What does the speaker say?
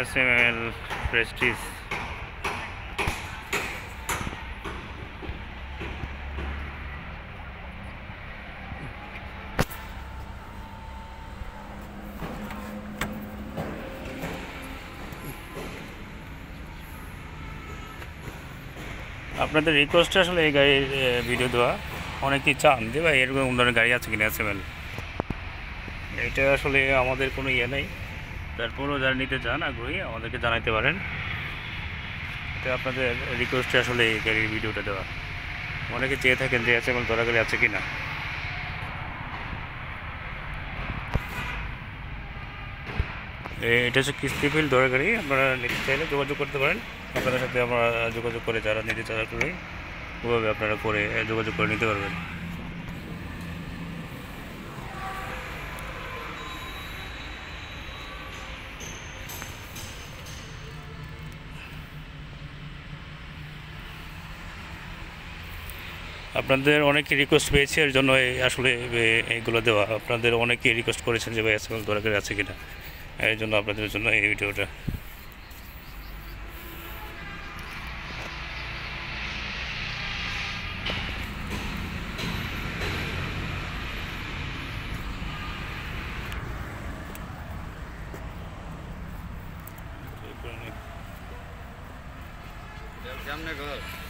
SML Prestige. আপনাদের রিকোয়েস্টে আসলে এই গাড়ির ভিডিও দেওয়া। অনেকেই চান যে ভাই এরকম ধরনের গাড়ি আছে কিনা SML। এটা আসলে আমাদের কোনো ইয়ে নেই, তারপরেও যারা নিতে চান আগ্রহী আমাদেরকে জানাইতে পারেন। এটা আপনাদের রিকোয়েস্টে আসলে এই গাড়ির ভিডিওটা দেওয়া। অনেকে চেয়ে থাকেন যে SML ধরা গাড়ি আছে কিনা। এটা হচ্ছে কিস্তিফিল ধরা গাড়ি। আপনারা নিতে চাইলে যোগাযোগ করতে পারেন। আপনাদের সাথে আমরা যোগাযোগ করে যারা নিতে চান করে ওভাবে আপনারা করে যোগাযোগ করে নিতে পারবেন। আপনাদের অনেকে রিকোয়েস্ট পেয়েছে, এর জন্য আসলে এইগুলো দেওয়া। আপনাদের অনেকে রিকোয়েস্ট করেছেন যে ভাই SML ধরা গাড়ি আছে কিনা, এর জন্য আপনাদের জন্য এই ভিডিওটা। কেমনে ঘর